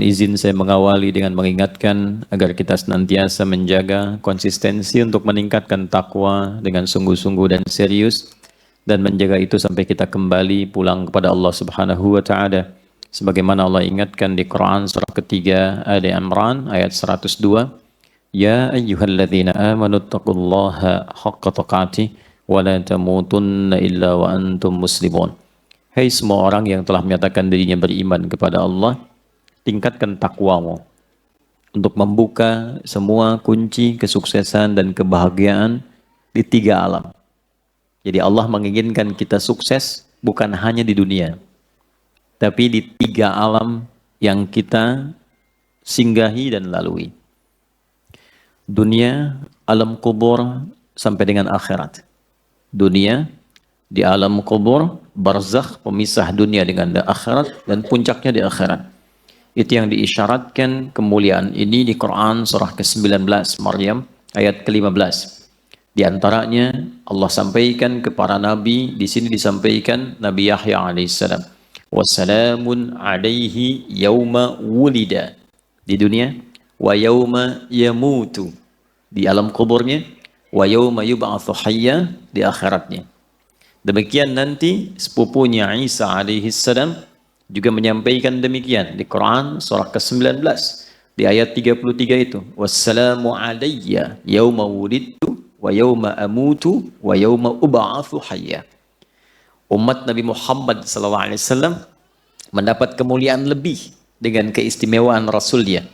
izin saya mengawali dengan mengingatkan agar kita senantiasa menjaga konsistensi untuk meningkatkan takwa dengan sungguh-sungguh dan serius, dan menjaga itu sampai kita kembali pulang kepada Allah Subhanahu wa taala. Sebagaimana Allah ingatkan di Quran surah ketiga Ali Imran ayat 102, Ya ayyuhalladzina amanu taqullaha haqqa tuqatih wa la tamutunna illa wa antum muslimun. Hai semua orang yang telah menyatakan dirinya beriman kepada Allah, tingkatkan takwamu untuk membuka semua kunci kesuksesan dan kebahagiaan di 3 alam. Jadi Allah menginginkan kita sukses bukan hanya di dunia, tapi di 3 alam yang kita singgahi dan lalui. Dunia, alam kubur, sampai dengan akhirat. Dunia, di alam kubur, barzakh, pemisah dunia dengan akhirat, dan puncaknya di akhirat. Itu yang diisyaratkan kemuliaan ini di Quran surah ke-19 Maryam ayat ke-15. Di antaranya Allah sampaikan ke para nabi, di sini disampaikan Nabi Yahya alaihissalam. Wassalamun alaihi yauma wulida. Di dunia, wa yauma yamutu. Di alam kuburnya, wa yauma yub'atsu hayya, di akhiratnya. Demikian nanti sepupunya Isa alaihissalam juga menyampaikan demikian di Quran surah ke-19 di ayat 33 itu. Wassalamu alayya yauma wulidtu wa yauma amutu wa yauma ub'atsu hayya. Umat Nabi Muhammad SAW mendapat kemuliaan lebih dengan keistimewaan Rasulnya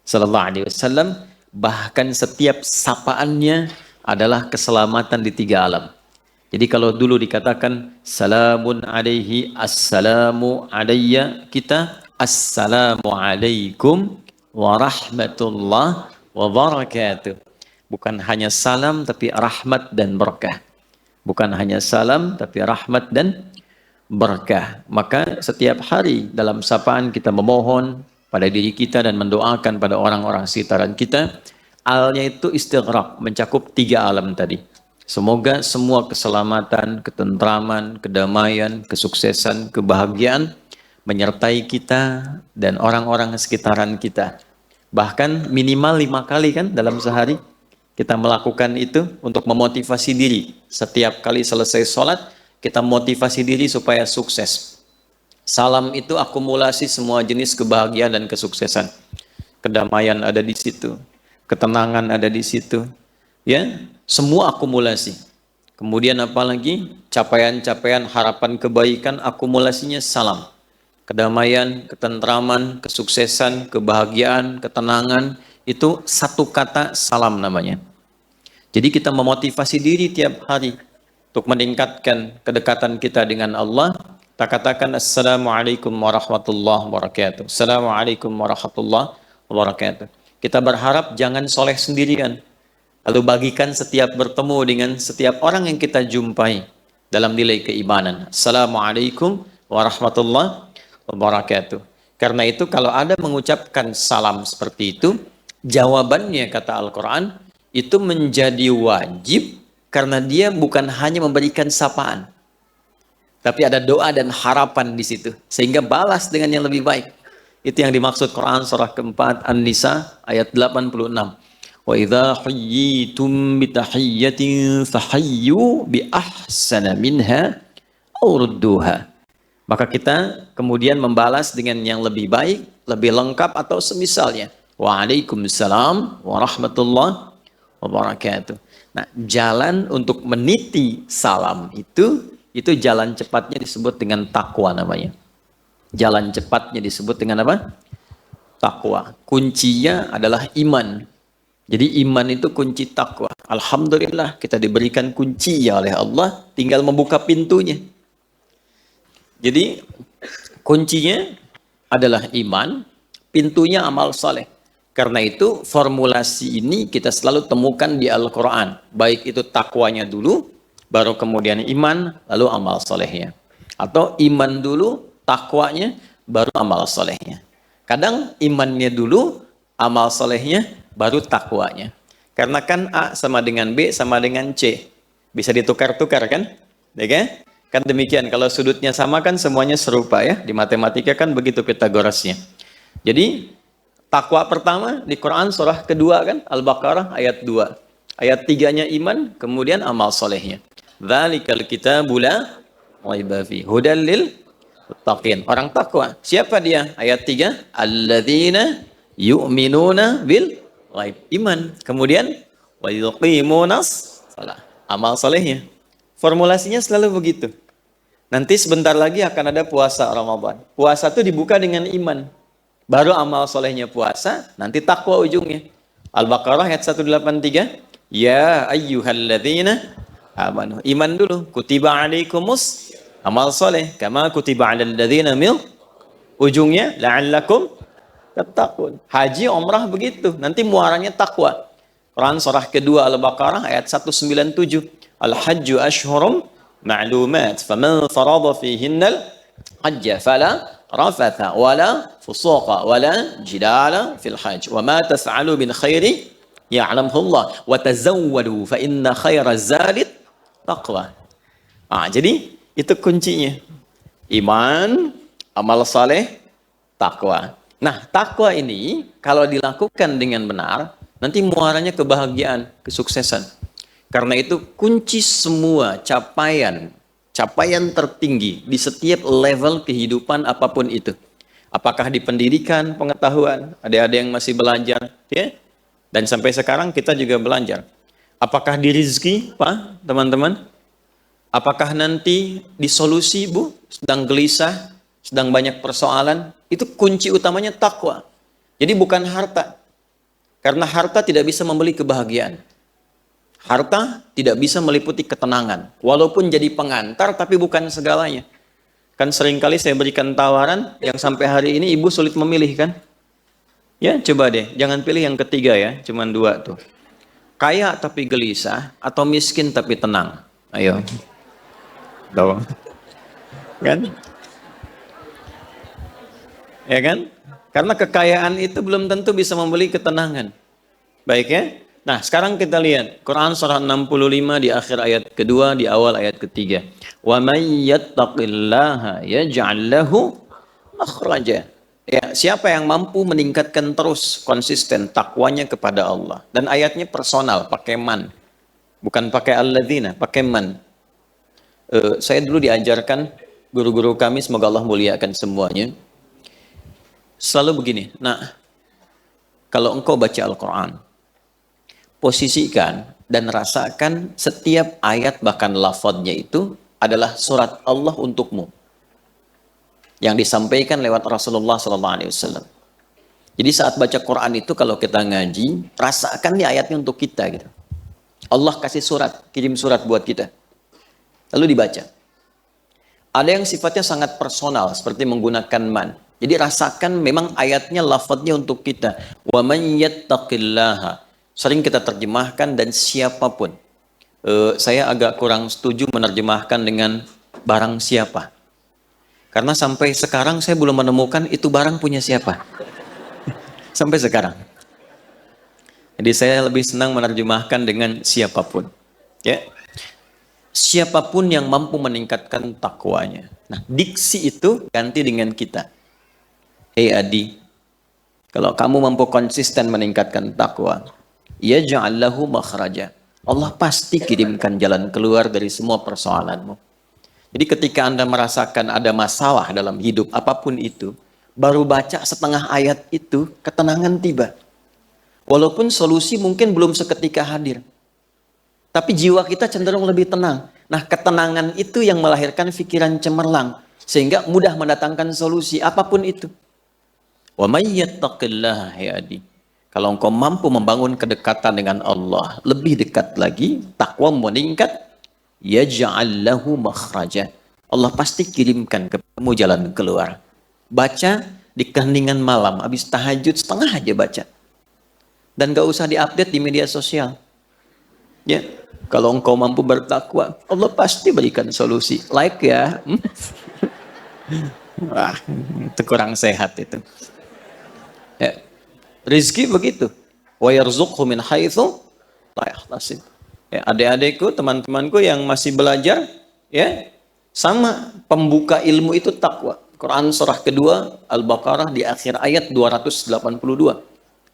SAW. Bahkan setiap sapaannya adalah keselamatan di 3 alam. Jadi kalau dulu dikatakan salamun alaihi, assalamu alayya, kita assalamu alaikum warahmatullah wabarakatuh. Bukan hanya salam tapi rahmat dan berkah. Bukan hanya salam tapi rahmat dan berkah. Maka setiap hari dalam sapaan kita memohon pada diri kita dan mendoakan pada orang-orang sekitaran kita. Alnya itu istighraq, mencakup 3 alam tadi. Semoga semua keselamatan, ketentraman, kedamaian, kesuksesan, kebahagiaan menyertai kita dan orang-orang sekitaran kita. Bahkan minimal 5 kali kan dalam sehari kita melakukan itu untuk memotivasi diri. Setiap kali selesai sholat, kita motivasi diri supaya sukses. Salam itu akumulasi semua jenis kebahagiaan dan kesuksesan. Kedamaian ada di situ, ketenangan ada di situ, ya, semua akumulasi. Kemudian apalagi capaian-capaian harapan kebaikan, akumulasinya salam. Kedamaian, ketentraman, kesuksesan, kebahagiaan, ketenangan, itu satu kata salam namanya. Jadi kita memotivasi diri tiap hari untuk meningkatkan kedekatan kita dengan Allah. Kita katakan Assalamualaikum warahmatullahi wabarakatuh. Assalamualaikum warahmatullahi wabarakatuh. Kita berharap jangan soleh sendirian. Lalu bagikan setiap bertemu dengan setiap orang yang kita jumpai dalam nilai keimanan. Assalamualaikum warahmatullahi wabarakatuh. Karena itu kalau ada mengucapkan salam seperti itu, jawabannya kata Al-Quran, itu menjadi wajib karena dia bukan hanya memberikan sapaan. Tapi ada doa dan harapan di situ. Sehingga balas dengan yang lebih baik. Itu yang dimaksud Quran surah keempat An-Nisa ayat 86. Wa idza huyyitum bi tahiyyatin fahayyu bi ahsana minha aw rudduha. Maka kita kemudian membalas dengan yang lebih baik, lebih lengkap atau semisalnya. Waalaikumsalam warahmatullahi wabarakatuh. Nah, jalan untuk meniti salam itu jalan cepatnya disebut dengan takwa namanya. Jalan cepatnya disebut dengan apa? Takwa. Kuncinya adalah iman. Jadi iman itu kunci takwa. Alhamdulillah kita diberikan kunci ya oleh Allah, tinggal membuka pintunya. Jadi kuncinya adalah iman, pintunya amal saleh. Karena itu formulasi ini kita selalu temukan di Al-Quran. Baik itu takwanya dulu, baru kemudian iman, lalu amal solehnya. Atau iman dulu, takwanya, baru amal solehnya. Kadang imannya dulu, amal solehnya, baru takwanya. Karena kan A sama dengan B sama dengan C. Bisa ditukar-tukar kan? Ya kan? Kan demikian, kalau sudutnya sama kan semuanya serupa ya. Di matematika kan begitu Pitagorasnya. Jadi Takwa pertama di Quran surah kedua kan, Al-Baqarah ayat 2. Ayat 3-nya iman, kemudian amal solehnya. Dzalikal kitabu la raiba fihi hudal lil muttaqin. Orang takwa. Siapa dia? Ayat 3, alladzina yu'minuna bil ghaib. Iman. Kemudian wa yuqimunas shalah. Amal solehnya. Formulasinya selalu begitu. Nanti sebentar lagi akan ada puasa Ramadan. Puasa itu dibuka dengan iman. Baru amal solehnya puasa, nanti takwa ujungnya. Al-Baqarah ayat 183. Ya ayyuhalladzina amanu. Iman dulu. Kutiba alaikumus amal soleh. Kama kutiba alal ladzina mil. Ujungnya la'allakum tattaqun. Haji, umrah begitu. Nanti muaranya takwa. Quran surah kedua Al-Baqarah ayat 197. Al-hajju ashhurum ma'lumat. Faman farada fihinnal hajja fala rafatha wala fusuqa wala jidala fil hajj wa ma taf'alu min khairi ya'lamhu Allah wa tazawwadu fa inna khaira zadit taqwa. Jadi itu kuncinya. Iman, amal saleh, takwa. Nah, takwa ini kalau dilakukan dengan benar, nanti muaranya kebahagiaan, kesuksesan. Karena itu kunci semua capaian tertinggi di setiap level kehidupan apapun itu. Apakah di pendidikan, pengetahuan, ada yang masih belajar, ya? Dan sampai sekarang kita juga belajar. Apakah di rezeki, Pak, teman-teman? Apakah nanti di solusi, Bu? Sedang gelisah, sedang banyak persoalan, itu kunci utamanya takwa. Jadi bukan harta. Karena harta tidak bisa membeli kebahagiaan. Harta tidak bisa meliputi ketenangan. Walaupun jadi pengantar, tapi bukan segalanya. Kan seringkali saya berikan tawaran, yang sampai hari ini ibu sulit memilih kan? Ya, coba deh. Jangan pilih yang ketiga ya. Cuman 2 tuh. Kaya tapi gelisah, atau miskin tapi tenang. Ayo. Tuh. Kan? Ya kan? Karena kekayaan itu belum tentu bisa membeli ketenangan. Baik ya? Nah, sekarang kita lihat Quran surah 65 di akhir ayat kedua, di awal ayat ketiga. Wa may yattaqillaha yaj'al lahu makhraja. Ya, siapa yang mampu meningkatkan terus konsisten takwanya kepada Allah. Dan ayatnya personal, pakai man. Bukan pakai alladzina, pakai man. Saya dulu diajarkan guru-guru kami, semoga Allah muliakan semuanya. Selalu begini, nah, kalau engkau baca Al-Quran, posisikan dan rasakan setiap ayat bahkan lafadznya itu adalah surat Allah untukmu yang disampaikan lewat Rasulullah SAW. Jadi saat baca Quran itu kalau kita ngaji, rasakan nih ayatnya untuk kita gitu. Allah kasih surat, kirim surat buat kita. Lalu dibaca. Ada yang sifatnya sangat personal seperti menggunakan man. Jadi rasakan memang ayatnya lafadznya untuk kita. Wa man yattaqillaha. Sering kita terjemahkan dan siapapun. Saya agak kurang setuju menerjemahkan dengan barang siapa. Karena sampai sekarang saya belum menemukan itu barang punya siapa. Sampai sekarang. Jadi saya lebih senang menerjemahkan dengan siapapun. Ya. Siapapun yang mampu meningkatkan takwanya. Nah, diksi itu ganti dengan kita. Hei Adi, kalau kamu mampu konsisten meningkatkan takwa, yaj'al lahu makhraja. Allah pasti kirimkan jalan keluar dari semua persoalanmu. Jadi ketika Anda merasakan ada masalah dalam hidup apapun itu, baru baca setengah ayat itu, ketenangan tiba. Walaupun solusi mungkin belum seketika hadir. Tapi jiwa kita cenderung lebih tenang. Nah, ketenangan itu yang melahirkan pikiran cemerlang. Sehingga mudah mendatangkan solusi apapun itu. Wa may yattaqillaha ya Adi. Kalau engkau mampu membangun kedekatan dengan Allah, lebih dekat lagi, takwa meningkat, yaj'al lahu makhraja. Allah pasti kirimkan kepadamu jalan keluar. Baca di keheningan malam, habis tahajud setengah aja baca. Dan gak usah diupdate di media sosial. Ya, kalau engkau mampu bertakwa, Allah pasti berikan solusi. Like ya. Wah, itu kurang sehat itu. Ya. Rizki begitu. Wa yarzuqhu min haitsu la yahtasib. Ya, adik-adikku, teman-temanku yang masih belajar, ya, sama pembuka ilmu itu takwa. Quran surah kedua Al-Baqarah di akhir ayat 282.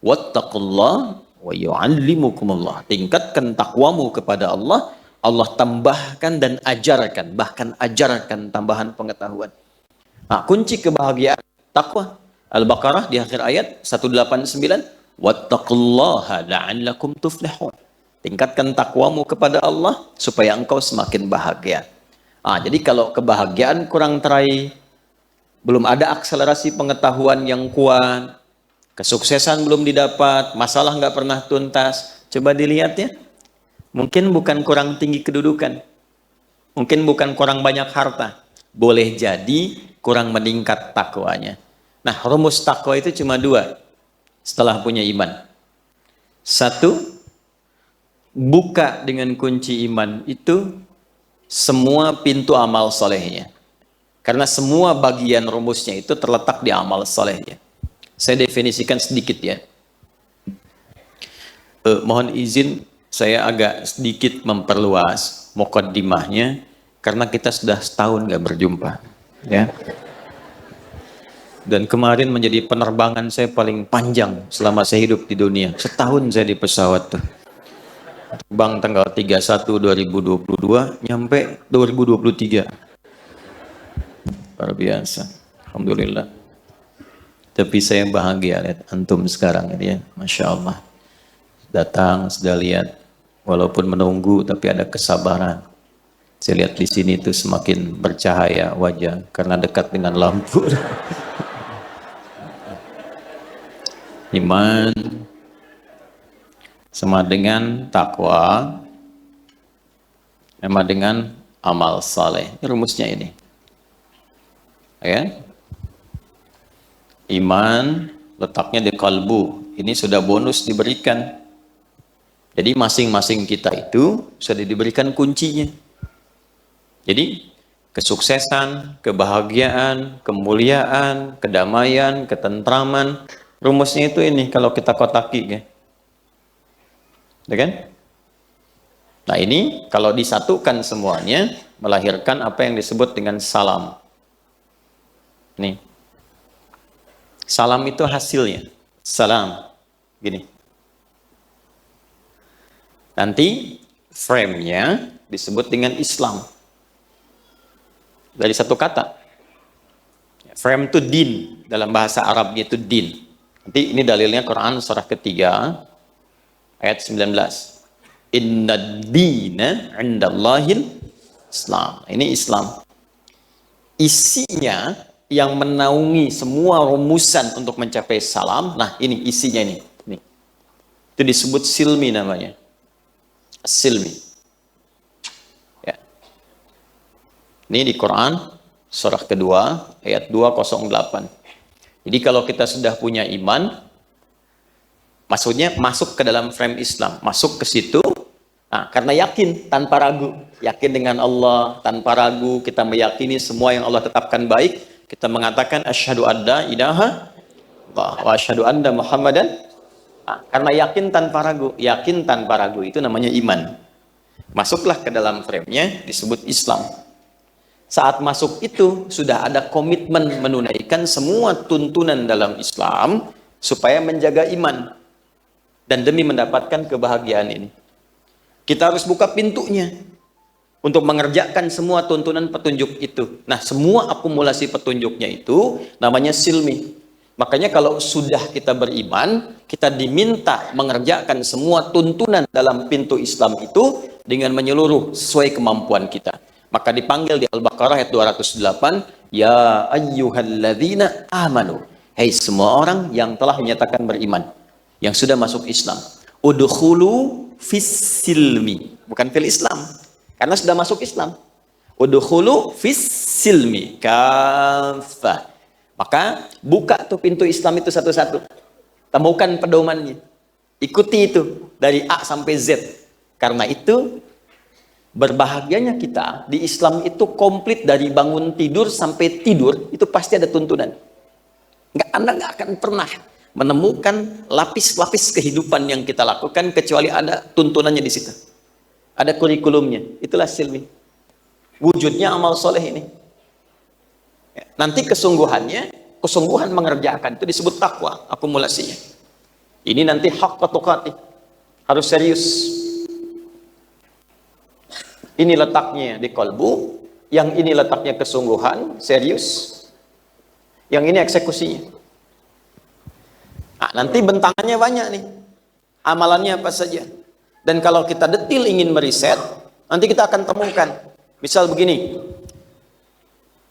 Wattaqullah wa yu'allimukumullah. Tingkatkan takwamu kepada Allah, Allah tambahkan dan ajarkan, bahkan ajarkan tambahan pengetahuan. Nah, kunci kebahagiaan takwa. Al-Baqarah di akhir ayat 189, wattaqullaha la'allakum tuflihun. Tingkatkan takwamu kepada Allah supaya engkau semakin bahagia. Jadi kalau kebahagiaan kurang teraih, belum ada akselerasi pengetahuan yang kuat, kesuksesan belum didapat, masalah nggak pernah tuntas, coba dilihat ya. Mungkin bukan kurang tinggi kedudukan, mungkin bukan kurang banyak harta, boleh jadi kurang meningkat takwanya. Nah, rumus takwa itu cuma dua setelah punya iman. Satu, buka dengan kunci iman itu semua pintu amal solehnya. Karena semua bagian rumusnya itu terletak di amal solehnya. Saya definisikan sedikit ya. Mohon izin saya agak sedikit memperluas muqaddimahnya karena kita sudah setahun nggak berjumpa, ya. Dan kemarin menjadi penerbangan saya paling panjang selama saya hidup di dunia. Setahun saya di pesawat tuh. Terbang tanggal 31 2022 nyampe 2023. Luar biasa. Alhamdulillah. Tapi saya bahagia lihat antum sekarang ini ya, Masya Allah. Datang sudah lihat, walaupun menunggu tapi ada kesabaran. Saya lihat di sini tuh semakin bercahaya wajah karena dekat dengan lampu. Iman sama dengan takwa, sama dengan amal saleh. Ini rumusnya ini. Ya. Iman letaknya di kalbu. Ini sudah bonus diberikan. Jadi masing-masing kita itu sudah diberikan kuncinya. Jadi kesuksesan, kebahagiaan, kemuliaan, kedamaian, ketentraman, rumusnya itu ini kalau kita kotaki ya. Ya kan? Nah, ini kalau disatukan semuanya melahirkan apa yang disebut dengan salam. Nih. Salam itu hasilnya. Salam. Gini. Nanti frame-nya disebut dengan Islam. Dari satu kata. Frame itu din. Dalam bahasa Arabnya itu din. Nanti ini dalilnya Quran surah ketiga ayat 19. Inna dina indallahil Islam. Ini Islam. Isinya yang menaungi semua rumusan untuk mencapai salam. Nah, ini isinya ini. Itu disebut silmi namanya. Silmi. Ya. Ini di Quran surah kedua ayat 208. Jadi kalau kita sudah punya iman, maksudnya masuk ke dalam frame Islam, masuk ke situ. Nah, karena yakin tanpa ragu, yakin dengan Allah tanpa ragu, kita meyakini semua yang Allah tetapkan baik, kita mengatakan asyhadu alla ilaha illallah wa asyhadu anna Muhammadan. Nah, karena yakin tanpa ragu itu namanya iman. Masuklah ke dalam frame-nya disebut Islam. Saat masuk itu sudah ada komitmen menunaikan semua tuntunan dalam Islam supaya menjaga iman dan demi mendapatkan kebahagiaan ini. Kita harus buka pintunya untuk mengerjakan semua tuntunan petunjuk itu. Nah, semua akumulasi petunjuknya itu namanya silmi. Makanya kalau sudah kita beriman, kita diminta mengerjakan semua tuntunan dalam pintu Islam itu dengan menyeluruh sesuai kemampuan kita. Maka dipanggil di Al-Baqarah ayat 208, ya ayyuhalladzina amanu. Hei semua orang yang telah menyatakan beriman, yang sudah masuk Islam. Udkhulu fis silmi, bukan fil Islam. Karena sudah masuk Islam. Udkhulu fis silmi kafah. Maka buka tuh pintu Islam itu satu-satu. Temukan pedomannya. Ikuti itu dari A sampai Z. Karena itu berbahagianya kita di Islam itu komplit dari bangun tidur sampai tidur itu pasti ada tuntunan. Anda nggak akan pernah menemukan lapis-lapis kehidupan yang kita lakukan kecuali ada tuntunannya di situ. Ada kurikulumnya. Itulah silmi. Wujudnya amal soleh ini. Ya. Nanti kesungguhan mengerjakan itu disebut takwa, akumulasinya. Ini nanti haqqa tuqatih, harus serius. Ini letaknya di kalbu, yang ini letaknya kesungguhan, serius. Yang ini eksekusinya. Nah, nanti bentangannya banyak nih. Amalannya apa saja. Dan kalau kita detil ingin meriset, nanti kita akan temukan. Misal begini,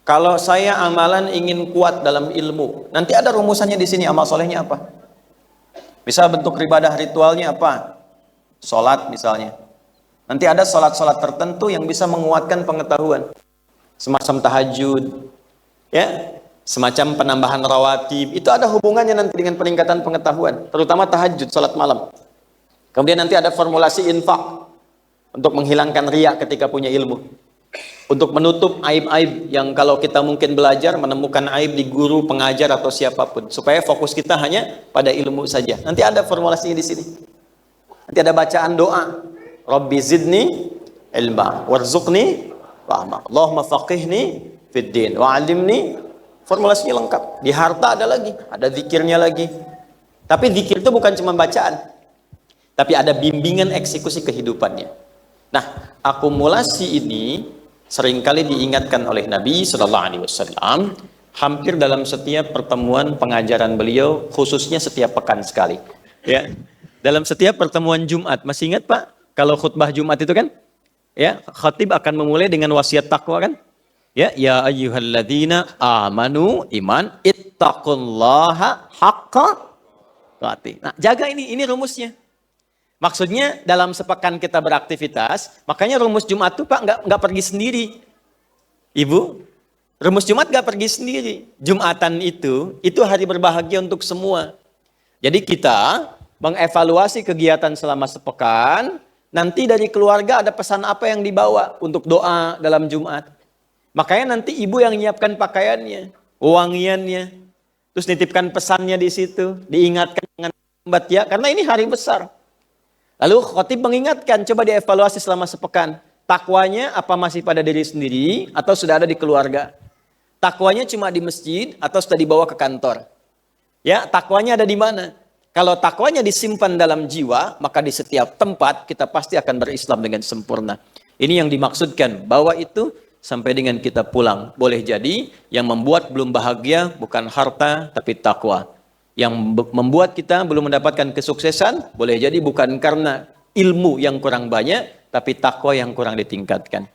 kalau saya amalan ingin kuat dalam ilmu, nanti ada rumusannya di sini, amal solehnya apa? Misal bentuk ibadah ritualnya apa? Sholat misalnya. Nanti ada sholat-sholat tertentu yang bisa menguatkan pengetahuan. Semacam tahajud, ya, semacam penambahan rawatib. Itu ada hubungannya nanti dengan peningkatan pengetahuan, terutama tahajud, sholat malam. Kemudian nanti ada formulasi infak untuk menghilangkan riya ketika punya ilmu, untuk menutup aib-aib yang kalau kita mungkin belajar menemukan aib di guru, pengajar atau siapapun, supaya fokus kita hanya pada ilmu saja. Nanti ada formulasinya di sini. Nanti ada bacaan doa, Rabbi zidni ilma warzuqni fahma, Allahumma faqihni fid din wa'allimni. Formulasinya lengkap. Di harta ada lagi, ada zikirnya lagi. Tapi zikir itu bukan cuma bacaan, tapi ada bimbingan eksekusi kehidupannya. Nah, akumulasi ini seringkali diingatkan oleh Nabi SAW hampir dalam setiap pertemuan pengajaran beliau, khususnya setiap pekan sekali. Ya, dalam setiap pertemuan Jumat, masih ingat Pak? Kalau khutbah Jumat itu kan, ya, khatib akan memulai dengan wasiat takwa kan? Ya ayyuhalladzina amanu iman ittaqullaha haqqa tuqatih. Nah, jaga ini rumusnya. Maksudnya dalam sepekan kita beraktivitas, makanya rumus Jumat tuh Pak nggak pergi sendiri. Ibu, rumus Jumat nggak pergi sendiri. Jumatan itu hari berbahagia untuk semua. Jadi kita mengevaluasi kegiatan selama sepekan, nanti dari keluarga ada pesan apa yang dibawa untuk doa dalam Jumat. Makanya nanti ibu yang menyiapkan pakaiannya, wangiannya, terus nitipkan pesannya di situ, diingatkan dengan lambat ya, karena ini hari besar. Lalu khatib mengingatkan, coba dievaluasi selama sepekan. Takwanya apa masih pada diri sendiri atau sudah ada di keluarga? Takwanya cuma di masjid atau sudah dibawa ke kantor? Ya, takwanya ada di mana? Kalau takwanya disimpan dalam jiwa, maka di setiap tempat kita pasti akan berislam dengan sempurna. Ini yang dimaksudkan, bahwa itu sampai dengan kita pulang. Boleh jadi yang membuat belum bahagia bukan harta tapi takwa. Yang membuat kita belum mendapatkan kesuksesan boleh jadi bukan karena ilmu yang kurang banyak tapi takwa yang kurang ditingkatkan.